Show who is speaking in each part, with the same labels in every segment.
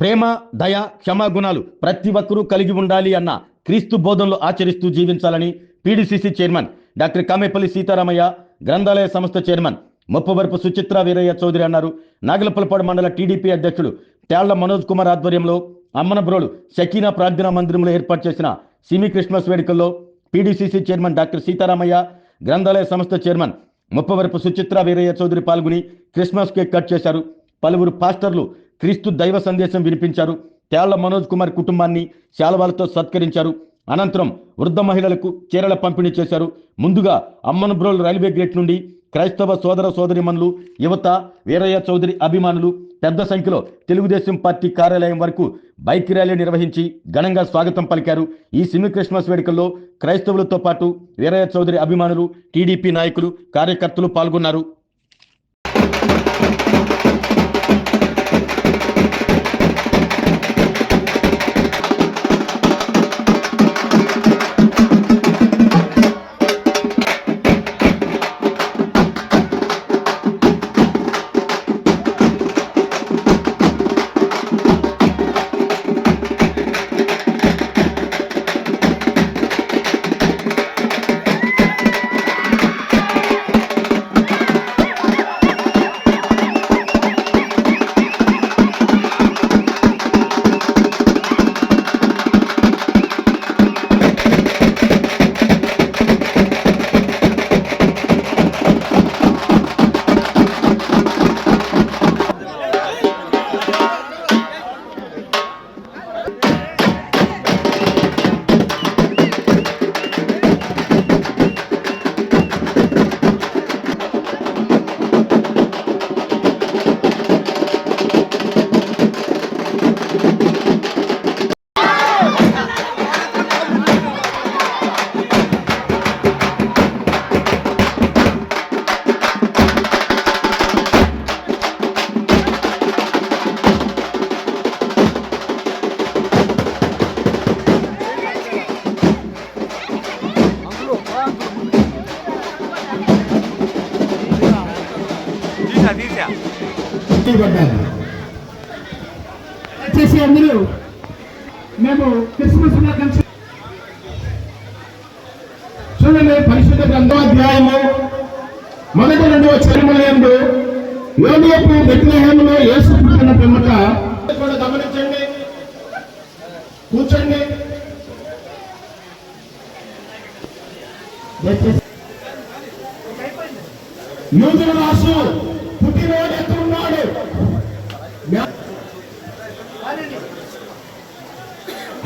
Speaker 1: ప్రేమ, దయ, క్షమాగుణాలు ప్రతి ఒక్కరూ కలిగి ఉండాలి అన్న క్రీస్తు బోధనలు ఆచరిస్తూ జీవించాలని PDCC chairman doctor Kamepalli Sitaramayya, గ్రంథాలయ సంస్థ చైర్మన్ ముప్పవరపు సుచిత్ర వీరయ్య చౌదరి అన్నారు. నాగలపల్పాడు మండల టీడీపీ అధ్యక్షుడు ట్యాళ్ల మనోజ్ కుమార్ ఆధ్వర్యంలో అమ్మనబ్రోలు షకీనా ప్రార్థనా మందిరంలో ఏర్పాటు చేసిన సిమి క్రిస్మస్ వేడుకల్లో పీడీసీసీ చైర్మన్ డాక్టర్ సీతారామయ్య, గ్రంథాలయ సంస్థ చైర్మన్ ముప్పవరపు సుచిత్ర వీరయ్య చౌదరి పాల్గొని క్రిస్మస్ కేక్ కట్ చేశారు. పలువురు పాస్టర్లు క్రీస్తు దైవ సందేశం వినిపించారు. ట్యాళ్ల మనోజ్ కుమార్ కుటుంబాన్ని శాలువాలతో సత్కరించారు. అనంతరం వృద్ధ మహిళలకు చీరల పంపిణీ చేశారు. ముందుగా అమ్మనబ్రోలు రైల్వే గేట్ నుండి క్రైస్తవ సోదర సోదరిమణులు, యువత, వీరయ్య చౌదరి అభిమానులు పెద్ద సంఖ్యలో తెలుగుదేశం పార్టీ కార్యాలయం వరకు బైక్ ర్యాలీ నిర్వహించి ఘనంగా స్వాగతం పలికారు. ఈ సిమి క్రిస్మస్ వేడుకల్లో క్రైస్తవులతో పాటు వీరయ్య చౌదరి అభిమానులు, టీడీపీ నాయకులు, కార్యకర్తలు పాల్గొన్నారు.
Speaker 2: చేసి అందరూ మేము క్రిస్మస్ చూడండి. పరిశుద్ధ గ్రంథాధ్యాయము 1-2 చరిమలయందు యోసేపు బెత్లెహేములో యేసు పుట్టిన పిమ్మట కూడా గమనించండి. కూర్చోండి. యూదుల రాసు పుట్టినవాడు ఎక్కడున్నాడు?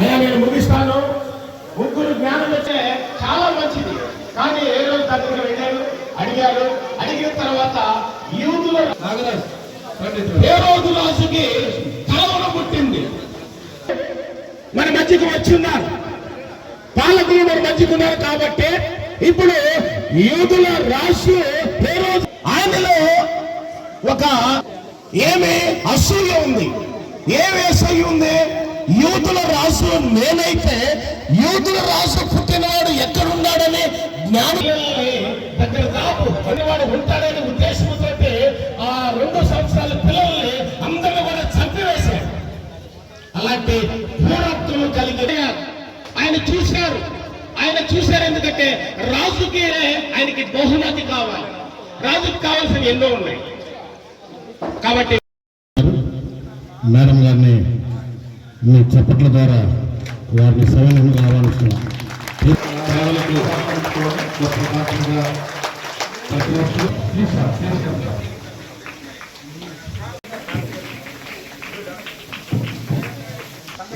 Speaker 2: అయ్యా నేను ముగిస్తాను. ముగ్గురు జ్ఞానం వచ్చే చాలా మంచిది, కానీ ఏ రోజు దగ్గర వెళ్ళాడు, అడిగిన తర్వాత యూదుల ఏ రోజు రాసుకి కలవర పుట్టింది. మన మధ్యకు వచ్చి ఉన్నారు, పాలకులు మన మధ్యకు ఉన్నారు. కాబట్టి ఇప్పుడు యూదుల రాసు ఏ రోజు ఆయనలో ఒక ఏమి అసూయ ఉంది, ఏమి అసూయ ఉంది? యూదుల రాసు నేనైతే యూదుల రాసు పుట్టినవాడు ఎక్కడున్నాడని జ్ఞానం దగ్గర దాపు పనివాడు ఉంటాడనే ఉద్దేశంతో ఆ 2 సంవత్సరాల పిల్లల్ని అందరినీ కూడా చంపివేశాడు. అలాంటి పూర్వత్వం కలిగి ఆయన చూశారు. ఎందుకంటే రాజుకి ఆయనకి బహుమతి కావాలి, రాజుకి కావాల్సిన ఎన్నో ఉన్నాయి. కాబట్టి
Speaker 3: మేడం గారిని మీ చప్పట్ల ద్వారా వారిని సవరణకు ఆహ్వానిస్తున్నాం.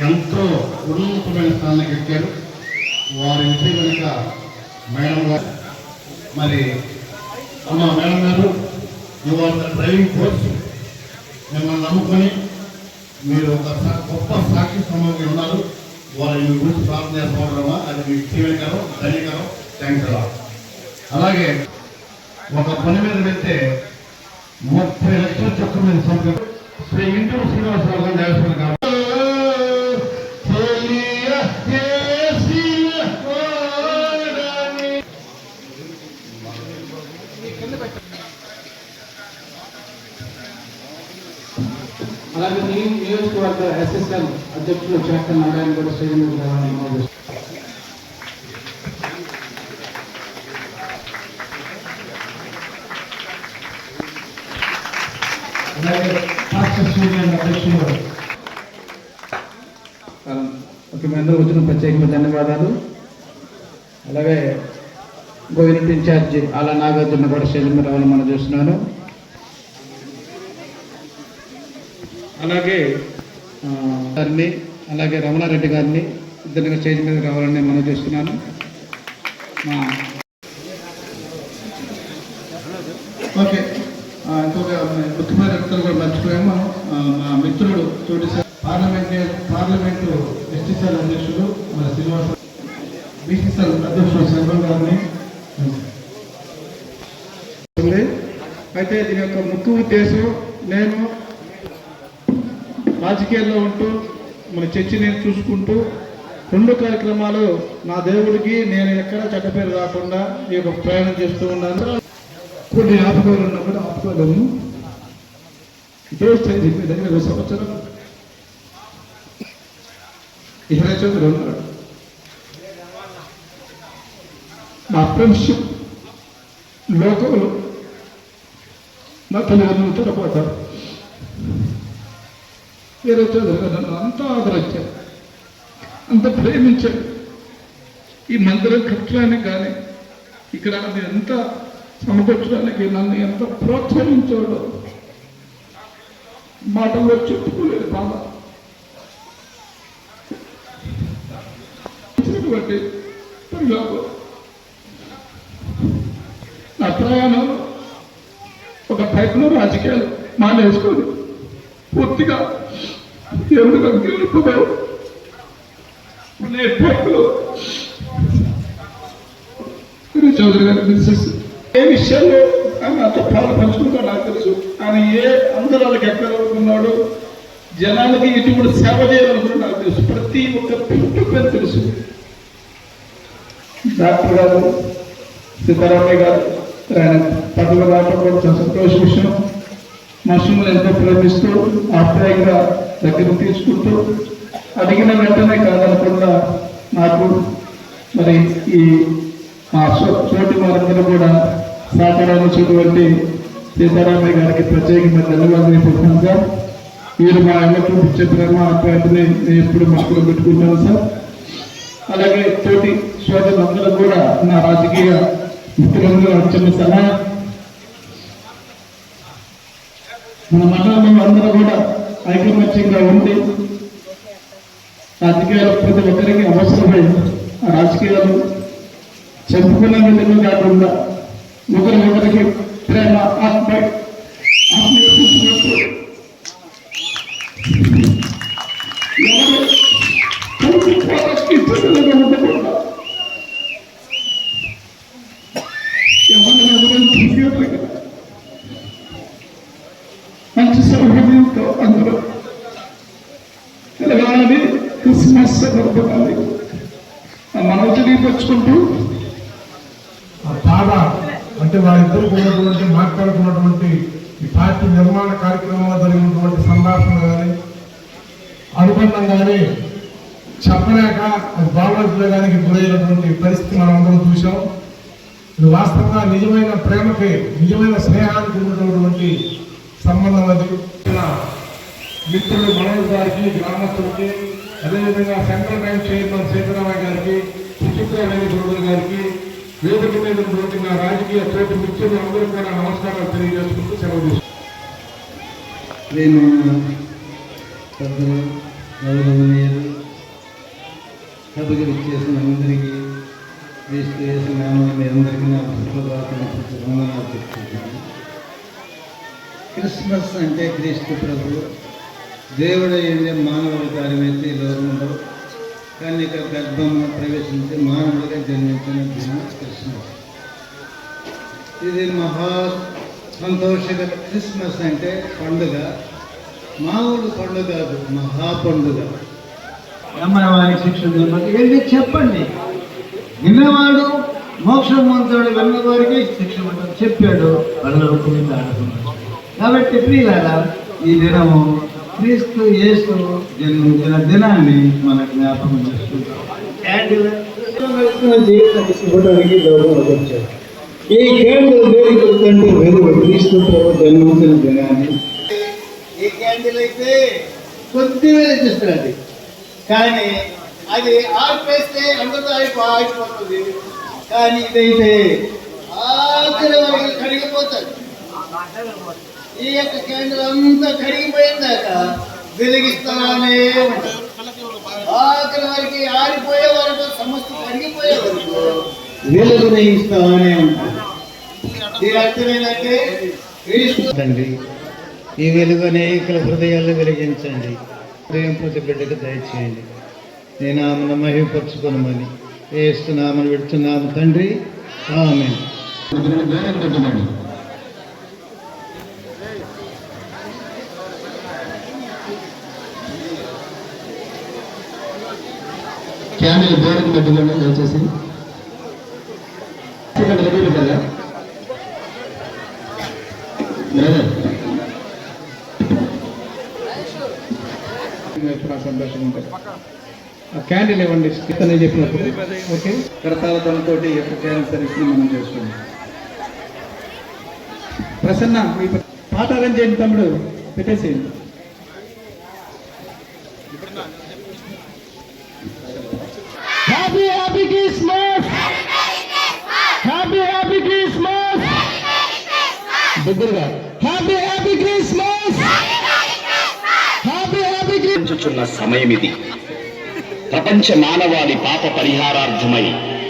Speaker 3: ఎంతో ఉన్నతమైన స్థానానికి ఎక్కారు. వారి విజయ కనుక మేడం గారు, మరి అమ్మ మేడం గారు, ఇవాళ డ్రైవింగ్ కోర్సు మిమ్మల్ని నమ్ముకొని మీరు ఒక గొప్ప సాక్షి సమూహంగా ఉన్నారు. వారిని గురించి ప్రార్థన చేసుకోవడమా అది మీకు తీవ్రకరం, ధన్యకరం. థ్యాంక్స్ అలా. అలాగే ఒక పని మీద వెళ్తే 30 లక్షల చొక్క మీద సంఖ్య శ్రీ ఇంటూరు శ్రీనివాసరావు గారు దేవస్థానం కాబట్టి
Speaker 4: అలాగే నియోజకవర్గ ఎస్ఎస్ఎల్ అధ్యక్షులు చేస్తున్న నారాయణ కూడా స్టేజ్ మీద రావాలని అలాగే అధ్యక్షులు మీ అందరూ వచ్చిన ప్రత్యేకంగా ధన్యవాదాలు. అలాగే గోవింద్ ఇన్ఛార్జి అలా నాగార్జున కూడా స్టేజ్ మీద రావాలని మనం చూస్తున్నాను. అలాగే గారిని అలాగే రమణారెడ్డి గారిని ఇద్దరిని స్టేజ్ మీద రావాలని మనం చూస్తున్నాను. ఓకే, ఇంకొక ముఖ్యమైన వ్యక్తులు కూడా మర్చిపోయాము మనం. మా మిత్రుడు చోటి సార్ పార్లమెంటు ఎస్టీసీఎల్ అధ్యక్షుడు మన శ్రీనివాస, బీసీసీఎల్ అధ్యక్షుడు శర్మ గారిని. అయితే దీని యొక్క ముఖ్య ఉద్దేశం, నేను రాజకీయాల్లో ఉంటూ మన చర్చిని చూసుకుంటూ 2 కార్యక్రమాలు నా దేవుడికి నేను ఎక్కడ చెడ్డ పేరు రాకుండా ఈ యొక్క ప్రయాణం చేస్తూ ఉన్నాను. కొన్ని ఆపుకోలు ఉన్నా కూడా ఆపుకోలేము. ఇదే స్టేజ్ మీద 20 సంవత్సరం 20 చదువులు ఉన్నాడు. నా ఫ్రెండ్షిప్ లోకంలో నా తల్లిదండ్రులు తరపోతారు. 20 చదువులు నన్ను అంత ఆదరించారు, అంత ప్రేమించాడు. ఈ మందిరం కట్టడానికి కానీ ఇక్కడ ఎంత సమకూర్చడానికి నన్ను ఎంత ప్రోత్సహించాడో మాటల్లో చెప్పుకోలేదు. బాగా నా ప్రయాణంలో ఒక టైప్లో రాజకీయాలు మానేసుకొని పూర్తిగా దేవుడిగా గెలుపుదావు చౌదరి గారి బిజినెస్ ఏ విషయాల్లో నాతో పాలు పంచుకుంటా నాకు తెలుసు. ఆయన ఏ అందరాలకు ఎక్కడ ఉన్నాడు, జనాలకి ఎటువంటి సేవ చేయాలనుకున్నా నాకు తెలుసు. ప్రతి ఒక్క పేరు తెలుసు. డాక్టర్ గారు సీతారామయ్య గారు ఆయన పదవి రావడం కూడా చాలా సంతోష విషయం. మనుషులను ఎంతో ప్రేమిస్తూ ఆప్యాయంగా దగ్గర తీసుకుంటూ అడిగిన వెంటనే కాదనకుండా నాకు మరి ఈ మా చోటి వారందరూ కూడా సహకారాన్ని చూటువంటి సీతారామయ్య గారికి ప్రత్యేకంగా ధన్యవాదాలు చెప్తున్నాను సార్. మీరు మా ఇళ్లకు చూపించే ప్రేమ ఆప్యాయతని నేను ఎప్పుడు మనసులో పెట్టుకుంటాను సార్. అలాగే తోటి సోదరులందరూ కూడా నా రాజకీయ మిత్రులందరూ వచ్చిన సలహా, మన మండలంలో అందరూ కూడా ఐకమత్యంగా ఉండి రాజకీయాలు ప్రతి ఒక్కరికి అవసరమై రాజకీయాలు చెప్పుకునే విధంగా కాకుండా ఒకరికి ప్రేమ ఆత్మీయతూ ఉండకుండా ఎవరు మంచి సౌకర్యంతో అందరూ తెలంగాణని క్రిస్మస్ జరుపుకోవాలి. మనం తెలియపరుచుకుంటూ
Speaker 5: బాగా అంటే వారిద్దరు ఉన్నటువంటి మాట్లాడుకున్నటువంటి ఈ పార్టీ నిర్మాణ కార్యక్రమంలో జరిగినటువంటి సంభాషణ కానీ అనుబంధం కానీ చెప్పలేక అది భావోద్వేగానికి గురైనటువంటి పరిస్థితి మనం అందరం చూసాం. ఇది వాస్తవంగా నిజమైన ప్రేమకి, నిజమైన స్నేహానికి ఉన్నటువంటి సంబంధం. అది మిత్రులు మనోజ్ గారికి, గ్రామస్తులకి, అదేవిధంగా సెంట్రల్ బ్యాంక్ చైర్మన్ సీతారామయ్య గారికి, సుచిత్ర వేణుగౌడ గారికి, వేదిక మీద ఉన్నటువంటి నా రాజకీయ తోటి మిత్రులు అందరూ కూడా నమస్కారాలు తెలియజేసుకుంటూ సెలవు తీసుకుంటాను.
Speaker 4: నేను పెద్దలు గౌరవనీయులు సభకి చేసిన అందరికీ వేసిన మీ అందరికీ నా వందనాలు చెప్తున్నాను. క్రిస్మస్ అంటే క్రీస్తు ప్రభు దేవుడు అయ్యిందే మానవుడి కార్యమైతే ఈ లోకంలో కన్యక గర్భంలో ప్రవేశించి మానవుడిగా జన్మించిన దినం క్రిస్మస్. ఇది మహా సంతోషకర. క్రిస్మస్ అంటే పండుగ, మామూలు పండుగ కాదు, మహా పండుగ.
Speaker 6: నమ్మని వారికి శిక్షణ వెళ్ళి చెప్పండి. విన్నవాడు మోక్షం పొందుతాడు, విన్నవారికి శిక్ష చెప్పాడు, పనులు ఆడుకున్నాడు. కాబట్టి ప్రియులారా, ఈ దినము క్రీస్తు యేసు జన్మించిన దినాన్ని మన జ్ఞాపకం చేసుకుంటాం. జీవితానికి శుభటానికి గౌరవం వచ్చారు. ఈ క్యాండిల్ వేదిక కంటే వెలుగు క్రీస్తు జన్మించిన దినాన్ని. ఈ క్యాండిల్ అయితే కొద్దిగా వెలిగిస్తుంది, కానీ అది ఆర్పేస్తే అందరూ ఆగిపోతుంది. కానీ ఇదైతే ఆఖరి వరకు కరిగిపోతుంది. ఈ యొక్క క్యాండిల్ అంతా కరిగిపోయిందాక వెలిగిస్తానే ఉంటుంది. ఆఖరి వరకు ఆరిపోయే వరకు, సమస్త కరిగిపోయే వరకు వెలుగుని ఇస్తానే ఉంటుంది. దీని అర్థం ఏంటంటే క్రీస్తు ఈ వెలుగు అనేకల హృదయాల్లో వెలిగించండి. హృదయం ప్రతి బిడ్డకు దయచేయండి. నేను ఆమెను మహిమపరచుకున్నామని ఏస్తున్నామని విడుతున్నాము తండ్రి. ఆమేన్.
Speaker 3: క్యాండిల్ బోర్డుకి పెట్టుకోండి దయచేసి. కదా
Speaker 4: సంతోషం ఉంటుంది. ఆ క్యాండిల్ ఇవ్వండి ఇతనే చెప్పినప్పుడు. ఓకే, కరతాల ధ్వనితో ఈ యొక్క క్యాండిల్ సర్వీస్ని మనం చేసుకుందాం. ప్రసన్న మీ పాట అరేంజ్ చేయండి తమ్ముడు, పెట్టేసేయండి.
Speaker 2: హ్యాపీ క్రిస్మస్, హ్యాపీ క్రిస్మస్, దగ్గరగా హ్యాపీ క్రిస్మస్, హ్యాపీ
Speaker 7: చున్న సమయమిది. ప్రపంచ మానవాళి పాప పరిహారార్థమై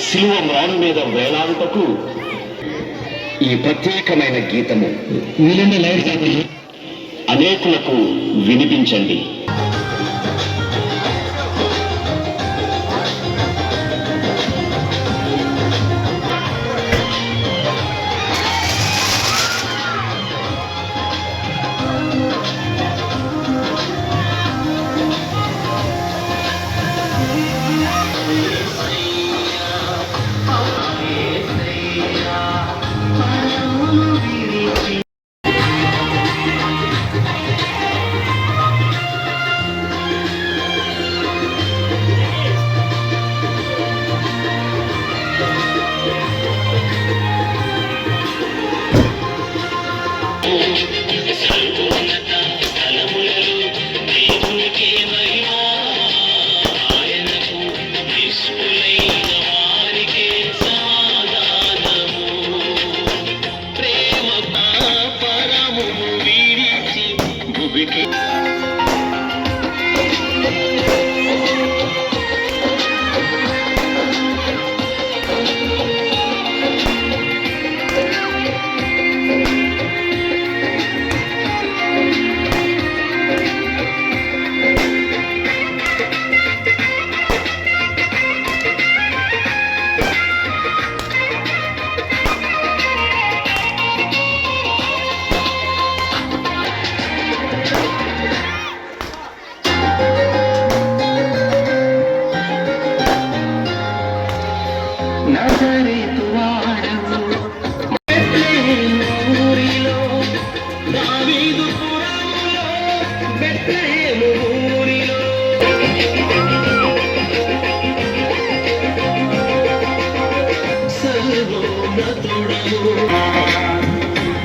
Speaker 7: శిలువ మ్రాను మీద వేలాడుటకు ఈ ప్రత్యేకమైన గీతము అనేకులకు వినిపించండి.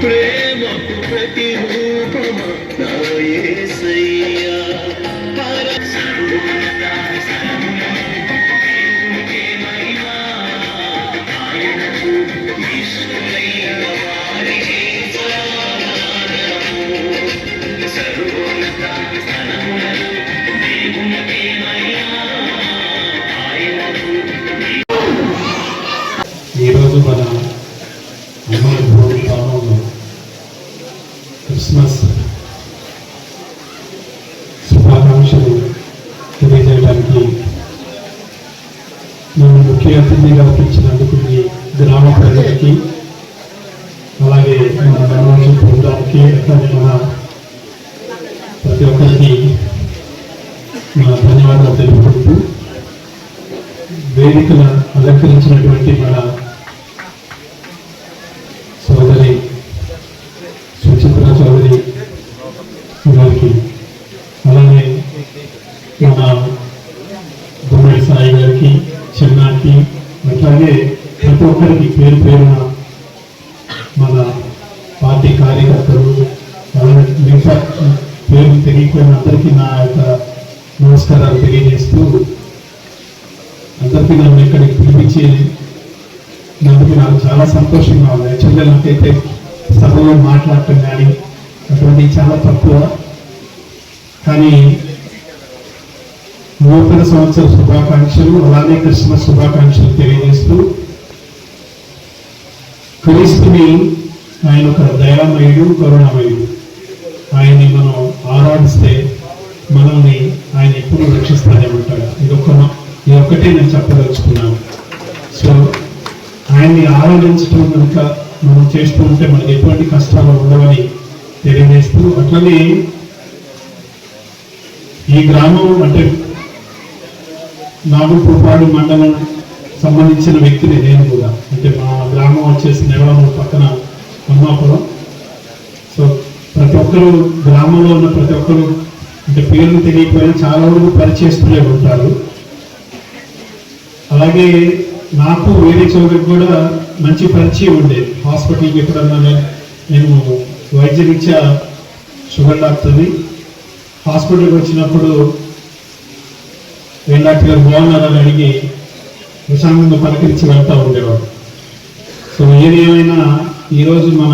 Speaker 2: ప్రేమకు ప్రతిరూపము నా యేసయ్యా.
Speaker 5: ఈరోజు మన గ్రామంలో క్రిస్మస్ శుభాకాంక్షలు తెలియజేయడానికి నన్ను ముఖ్య అతిథిగా పిలిచినందుకు ఈ గ్రామ ప్రజలకి, అలాగే మన మనోజు బృందానికి, మన ప్రతి ఒక్కరికి మన ధన్యవాదాలు తెలుపుకుంటూ, వేదికను అలంకరించినటువంటి మన సోదరి సుచిత్ర చౌదరి గారికి ఆంటీ, అట్లాగే ప్రతి ఒక్కరికి పేరు పేరున మన పార్టీ కార్యకర్తలు మిగతా పేరు తెలియకపోయిన అందరికీ నా యొక్క నమస్కారాలు తెలియజేస్తూ, అందరికీ నన్ను ఇక్కడికి పిలిపించి నందుకు నాకు చాలా సంతోషంగా ఉంది. యాక్చువల్గా నాకైతే సభలో మాట్లాడటం కానీ అటువంటివి చాలా తక్కువ, కానీ నూతన సంవత్సర శుభాకాంక్షలు అలానే క్రిస్మస్ శుభాకాంక్షలు తెలియజేస్తూ, క్రీస్తుని ఆయన ఒక దయామయుడు, కరుణామయుడు. ఆయన్ని మనం ఆరాధిస్తే మనల్ని ఆయన ఎప్పుడు రక్షిస్తానే ఉంటాడు. ఇది ఒక్కటే నేను చెప్పదలుచుకున్నాను. సో ఆయన్ని ఆరాధించడం కనుక మనం చేస్తూ ఉంటే మనకి ఎటువంటి కష్టాలు ఉండవని తెలియజేస్తూ, అట్లనే ఈ గ్రామం అంటే నాగులపూపాడు మండలం సంబంధించిన వ్యక్తిని నేను కూడా. అంటే మా గ్రామం వచ్చేసి నెలవరం పక్కన అమ్మాపురం. సో ప్రతి ఒక్కరు గ్రామంలో ఉన్న ప్రతి ఒక్కరు అంటే పేర్లు తెలియకపోయినా చాలా వరకు పరిచయస్తులే ఉంటారు. అలాగే నాకు వేరే చోటుకి కూడా మంచి పరిచయం ఉండేది. హాస్పిటల్కి ఎప్పుడన్నా నేను వైద్యరీత్యా షుగర్ డాక్టర్ని హాస్పిటల్కి వచ్చినప్పుడు ఏం డాక్టర్ గారు బాగున్నారని అడిగి ప్రశాంతంగా పలకరించి వెళ్తూ ఉండేవాడు. సో ఏది ఏమైనా ఈరోజు మన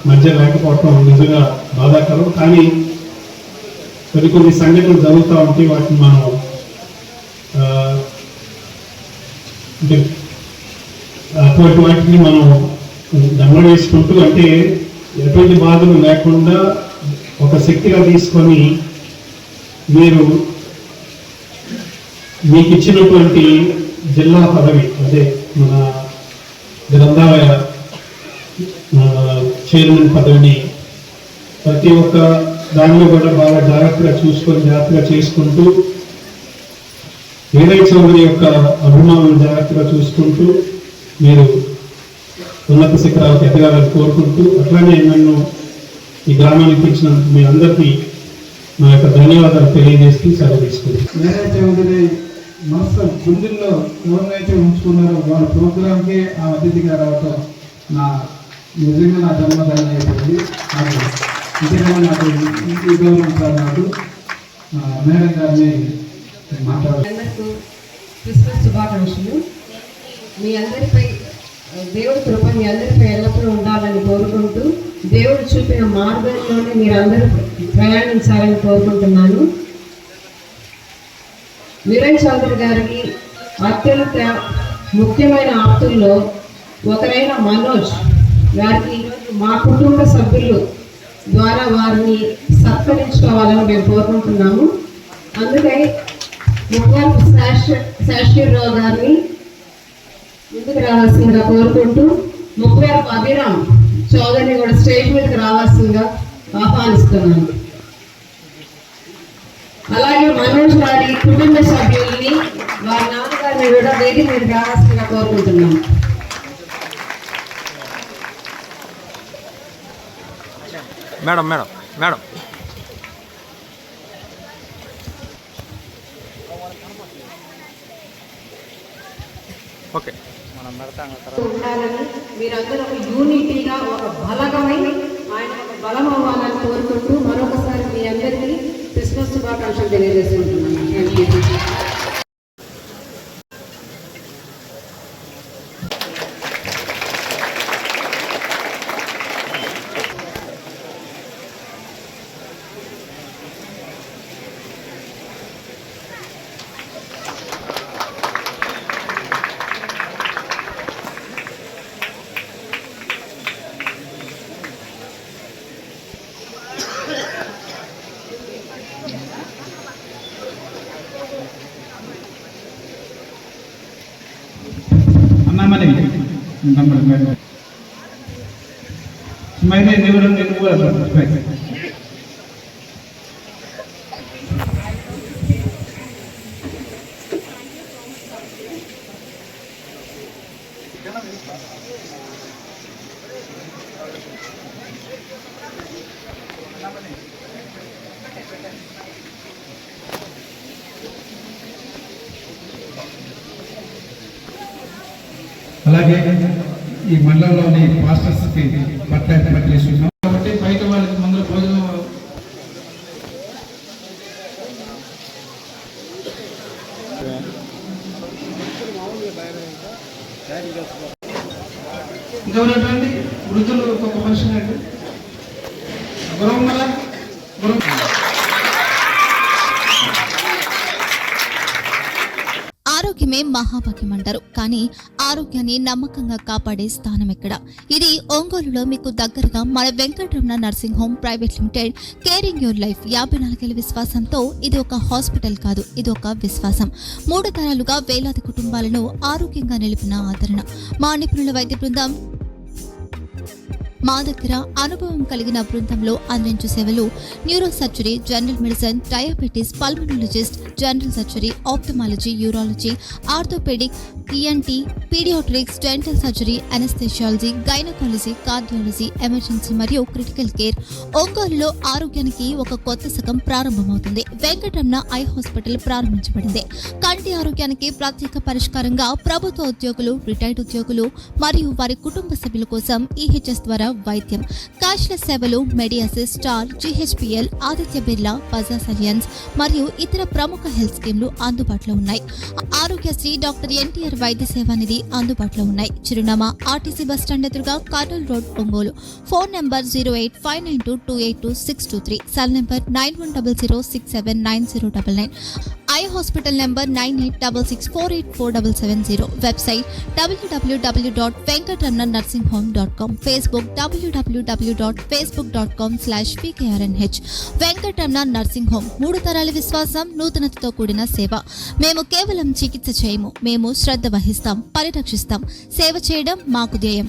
Speaker 5: మధ్య లేకపోవటం నిజంగా బాధాకరం. కానీ కొన్ని సంఘటనలు జరుగుతూ ఉంటే వాటిని మనం అంటే అటువంటి వాటిని మనం గమనం వేసుకుంటూ, అంటే ఎటువంటి బాధలు లేకుండా ఒక శక్తిగా తీసుకొని మీరు మీకు ఇచ్చినటువంటి జిల్లా పదవి, అదే మన గ్రంథాలయ చైర్మన్ పదవిని ప్రతి ఒక్క దానిలో కూడా బాగా జాగ్రత్తగా చూసుకొని జాగ్రత్తగా చేసుకుంటూ, వీరయ్య చౌదరి యొక్క అభిమానులు జాగ్రత్తగా చూసుకుంటూ మీరు ఉన్నత శిఖరాలకు ఎదగాలని కోరుకుంటూ, అట్లానే నన్ను ఈ గ్రామానికి ఇచ్చినందుకు మీ అందరికీ నా యొక్క ధన్యవాదాలు తెలియజేస్తూ సెలవు తీసుకుంటాను.
Speaker 4: వీరయ్య చౌదరి మనసు గుండెల్లో ఎవరినైతే ఉంచుకున్నారో వాళ్ళ ప్రోగ్రాంకి ఆ అతిథిగా రావటం నిజంగా నా జన్మదానం అయిపోయింది. నాకు నిజంగా నాకు ఈ గౌరవం సార్. నాకు మేడం గారిని
Speaker 8: అందరికీ క్రిస్మస్ శుభాకాంక్షలు. మీ అందరిపై దేవుడి కృప మీ అందరిపై ఎల్లప్పుడూ ఉండాలని కోరుకుంటూ, దేవుడు చూపిన మార్గంలోనే మీరందరూ ప్రయాణించాలని కోరుకుంటున్నాను. వీరయ్య చౌదరి గారికి అత్యంత ముఖ్యమైన ఆప్తుల్లో ఒకరైన మనోజ్ గారికి ఈరోజు మా కుటుంబ సభ్యులు ద్వారా వారిని సత్కరించుకోవాలని మేము కోరుకుంటున్నాము. అందుకై ముఖ్యమంత్రి శాస్త్రీరావు గారిని ముందుకు రావాల్సిందిగా కోరుకుంటూ, ముఖ్యమంత్రి అభిరామ్ చౌదరిని కూడా స్టేజ్ మీదకి రావాల్సిందిగా ఆహ్వానిస్తున్నాను. అలాగే మనోజ్ గారి కుటుంబ సభ్యుల్ని వారి నాన్నగారిని కూడా వేదిక మీద రావాల్సిందిగా కోరుకుంటున్నాను.
Speaker 9: మేడం మేడం మేడం ఓకే
Speaker 8: ఉండాలని, మీరందరూ ఒక యూనిటీగా ఒక బలగమై ఆయన ఒక బలం అవ్వాలని కోరుకుంటూ మరొకసారి మీ అందరికీ క్రిస్మస్ శుభాకాంక్షలు తెలియజేసుకుంటున్నాను.
Speaker 4: Smiley never
Speaker 5: అలాగే ఈ మండలంలోని పాస్టర్స్కి పట్టాలు పట్టేస్తున్నాం కాబట్టి బయట వాళ్ళకి మందుల భోజనం ఇంకెవరండి వృద్ధులు ఒక్కొక్క మనిషి గురం మళ్ళా గురం.
Speaker 10: ఆరోగ్యమే మహాభాగ్యం అంటారు, కానీ ఆరోగ్యాన్ని నమ్మకంగా కాపాడే స్థానం ఎక్కడ? ఇది ఒంగోలులో మీకు దగ్గరగా మన Venkataramana nursing home private limited. Caring your life 54 ఏళ్ల విశ్వాసంతో ఇది ఒక హాస్పిటల్ కాదు, ఇది ఒక విశ్వాసం. 3 తరాలుగా వేలాది కుటుంబాలను ఆరోగ్యంగా నిలిపిన ఆదరణ. మా నిపుణుల వైద్య బృందం మా దగ్గర అనుభవం కలిగిన బృందంలో అందించే సేవలు neuro surgery, general medicine, diabetes, pulmonologist, general surgery, ophthalmology, urology, orthopaedic, ENT, paediatrics, dental surgery, anaesthesiology, gynaecology, cardiology, emergency మరియు క్రిటికల్ కేర్. ఒంగోలులో ఆరోగ్యానికి ఒక కొత్త శకం ప్రారంభమవుతుంది. వెంకటరమణ ఐ హాస్పిటల్ ప్రారంభించబడింది. కంటి ఆరోగ్యానికి ప్రత్యేక పరిష్కారంగా ప్రభుత్వ ఉద్యోగులు, రిటైర్డ్ ఉద్యోగులు మరియు వారి కుటుంబ సభ్యుల కోసం ఈహెచ్ఎస్ ద్వారా వైద్యం, క్యాష్లెస్ సేవలు, మెడియాసిస్, Star, GHPL, Aditya Birla, Bajaj Allianz మరియు ఇతర ప్రముఖ హెల్త్ స్కీమ్లు అందుబాటులో ఉన్నాయి. ఆరోగ్యశ్రీ, డాక్టర్ ఎన్టీఆర్ వైద్య సేవా నిధి అందుబాటులో ఉన్నాయి. చిరునామా ఆర్టీసీ బస్టాండ్ ఎదురుగా, Kurnool road, Ongole. Phone number 08592282623, cell number 9100679099, eye hospital number 9866484770, website www.venkatramanarsinghome.com, Facebook www.facebook.com/pkrnh. Venkataramana nursing home 3 తరాల విశ్వాసం, నూతనతతో కూడిన సేవ. మేము కేవలం చికిత్స చేయము, మేము శ్రద్ధ వహిస్తాం, పరిరక్షిస్తాం. సేవ చేయడం మాకు ధ్యేయం.